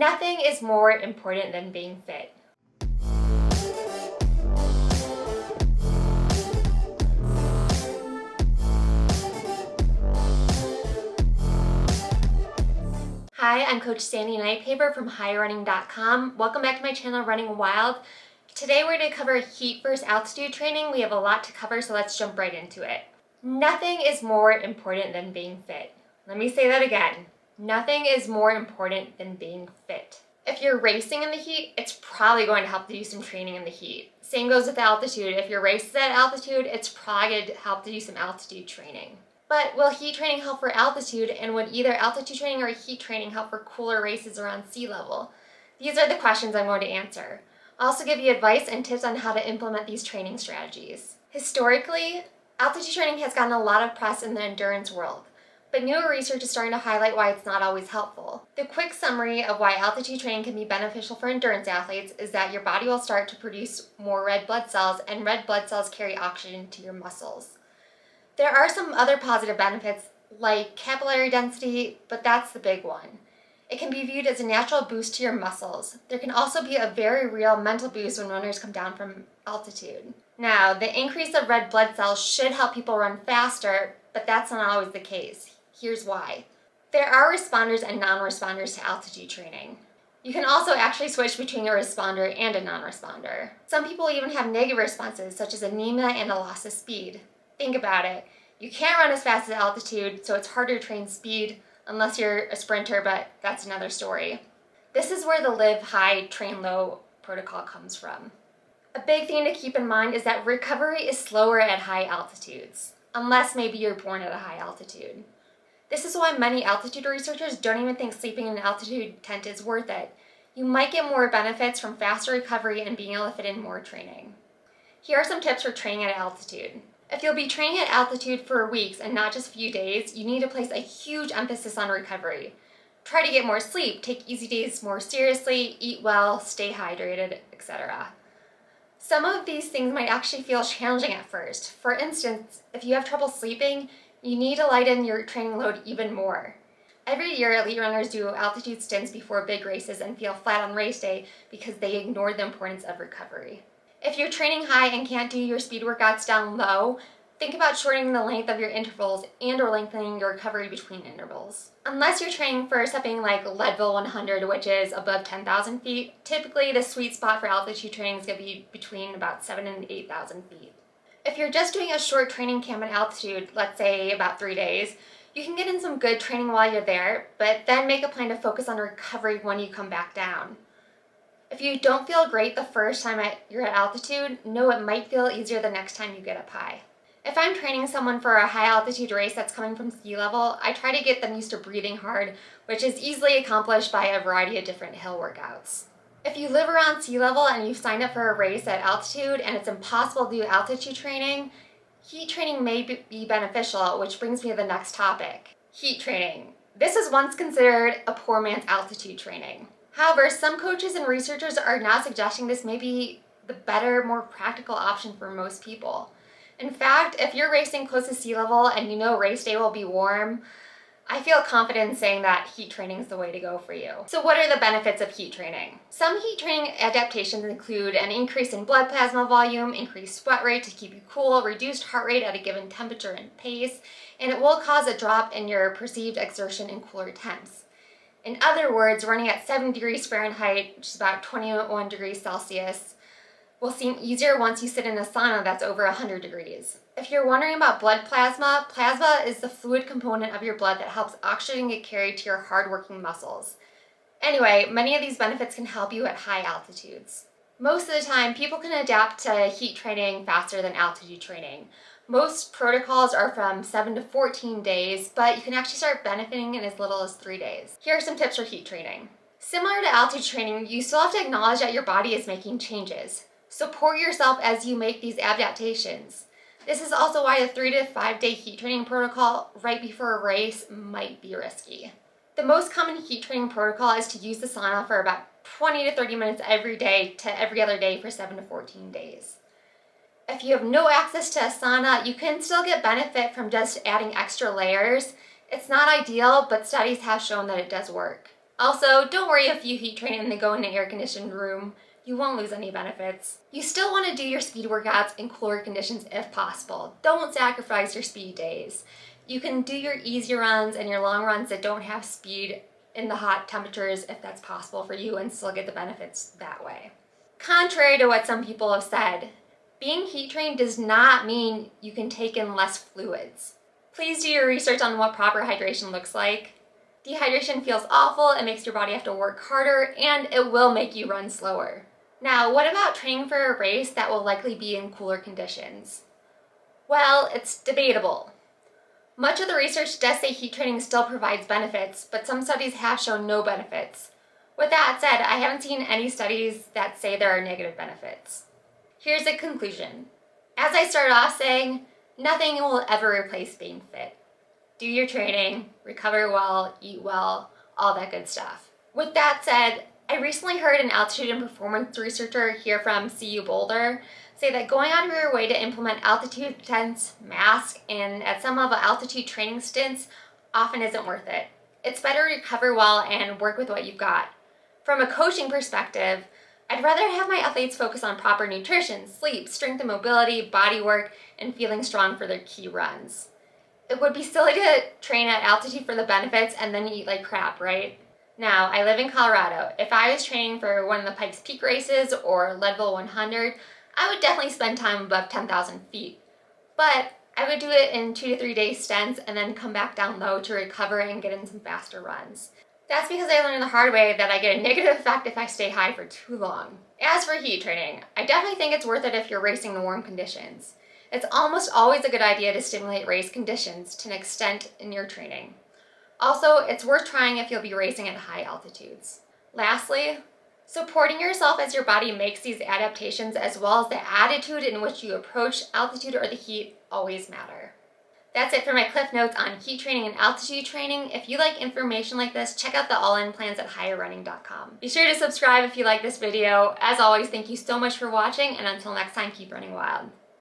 Nothing is more important than being fit. Hi, I'm Coach Sandy Nightpaper from HighRunning.com. Welcome back to my channel, Running Wild. Today we're going to cover heat versus altitude training. We have a lot to cover, so let's jump right into it. Nothing is more important than being fit. Let me say that again. Nothing is more important than being fit. If you're racing in the heat, it's probably going to help to do some training in the heat. Same goes with altitude. If your race is at altitude, it's probably going to help to do some altitude training. But will heat training help for altitude, and would either altitude training or heat training help for cooler races around sea level? These are the questions I'm going to answer. I'll also give you advice and tips on how to implement these training strategies. Historically, altitude training has gotten a lot of press in the endurance world, but newer research is starting to highlight why it's not always helpful. The quick summary of why altitude training can be beneficial for endurance athletes is that your body will start to produce more red blood cells, and red blood cells carry oxygen to your muscles. There are some other positive benefits like capillary density, but that's the big one. It can be viewed as a natural boost to your muscles. There can also be a very real mental boost when runners come down from altitude. Now, the increase of red blood cells should help people run faster, but that's not always the case. Here's why. There are responders and non-responders to altitude training. You can also actually switch between a responder and a non-responder. Some people even have negative responses, such as anemia and a loss of speed. Think about it. You can't run as fast at altitude, so it's harder to train speed unless you're a sprinter, but that's another story. This is where the live high, train low protocol comes from. A big thing to keep in mind is that recovery is slower at high altitudes, unless maybe you're born at a high altitude. This is why many altitude researchers don't even think sleeping in an altitude tent is worth it. You might get more benefits from faster recovery and being able to fit in more training. Here are some tips for training at altitude. If you'll be training at altitude for weeks and not just a few days, you need to place a huge emphasis on recovery. Try to get more sleep, take easy days more seriously, eat well, stay hydrated, etc. Some of these things might actually feel challenging at first. For instance, if you have trouble sleeping, you need to lighten your training load even more. Every year, elite runners do altitude stints before big races and feel flat on race day because they ignored the importance of recovery. If you're training high and can't do your speed workouts down low, think about shortening the length of your intervals and/or lengthening your recovery between intervals. Unless you're training for something like Leadville 100, which is above 10,000 feet, typically the sweet spot for altitude training is going to be between about 7,000 and 8,000 feet. If you're just doing a short training camp at altitude, let's say about 3 days, you can get in some good training while you're there, but then make a plan to focus on recovery when you come back down. If you don't feel great the first time you're at altitude, know it might feel easier the next time you get up high. If I'm training someone for a high altitude race that's coming from sea level, I try to get them used to breathing hard, which is easily accomplished by a variety of different hill workouts. If you live around sea level and you've signed up for a race at altitude and it's impossible to do altitude training, heat training may be beneficial, which brings me to the next topic. Heat training. This was once considered a poor man's altitude training. However, some coaches and researchers are now suggesting this may be the better, more practical option for most people. In fact, if you're racing close to sea level and you know race day will be warm, I feel confident in saying that heat training is the way to go for you. So what are the benefits of heat training? Some heat training adaptations include an increase in blood plasma volume, increased sweat rate to keep you cool, reduced heart rate at a given temperature and pace, and it will cause a drop in your perceived exertion in cooler temps. In other words, running at 7 degrees Fahrenheit, which is about 21 degrees Celsius, will seem easier once you sit in a sauna that's over 100 degrees. If you're wondering about blood plasma, plasma is the fluid component of your blood that helps oxygen get carried to your hard-working muscles. Anyway, many of these benefits can help you at high altitudes. Most of the time, people can adapt to heat training faster than altitude training. Most protocols are from 7 to 14 days, but you can actually start benefiting in as little as 3 days. Here are some tips for heat training. Similar to altitude training, you still have to acknowledge that your body is making changes. Support yourself as you make these adaptations. This is also why a 3 to 5 day heat training protocol right before a race might be risky. The most common heat training protocol is to use the sauna for about 20 to 30 minutes every day to every other day for 7 to 14 days. If you have no access to a sauna, you can still get benefit from just adding extra layers. It's not ideal, but studies have shown that it does work. Also, don't worry if you heat train and then go in an air-conditioned room. You won't lose any benefits. You still want to do your speed workouts in cooler conditions if possible. Don't sacrifice your speed days. You can do your easy runs and your long runs that don't have speed in the hot temperatures if that's possible for you and still get the benefits that way. Contrary to what some people have said, being heat trained does not mean you can take in less fluids. Please do your research on what proper hydration looks like. Dehydration feels awful, it makes your body have to work harder, and it will make you run slower. Now, what about training for a race that will likely be in cooler conditions? Well, it's debatable. Much of the research does say heat training still provides benefits, but some studies have shown no benefits. With that said, I haven't seen any studies that say there are negative benefits. Here's the conclusion. As I started off saying, nothing will ever replace being fit. Do your training, recover well, eat well, all that good stuff. With that said, I recently heard an altitude and performance researcher here from CU Boulder say that going out of your way to implement altitude tents, mask, and at some level altitude training stints often isn't worth it. It's better to recover well and work with what you've got. From a coaching perspective, I'd rather have my athletes focus on proper nutrition, sleep, strength and mobility, body work, and feeling strong for their key runs. It would be silly to train at altitude for the benefits and then eat like crap, right? Now, I live in Colorado. If I was training for one of the Pikes Peak races or Leadville 100, I would definitely spend time above 10,000 feet. But I would do it in 2 to 3 day stints and then come back down low to recover and get in some faster runs. That's because I learned the hard way that I get a negative effect if I stay high for too long. As for heat training, I definitely think it's worth it if you're racing in warm conditions. It's almost always a good idea to stimulate race conditions to an extent in your training. Also, it's worth trying if you'll be racing at high altitudes. Lastly, supporting yourself as your body makes these adaptations as well as the attitude in which you approach altitude or the heat always matter. That's it for my cliff notes on heat training and altitude training. If you like information like this, check out the all-in plans at higherrunning.com. Be sure to subscribe if you like this video. As always, thank you so much for watching, and until next time, keep running wild.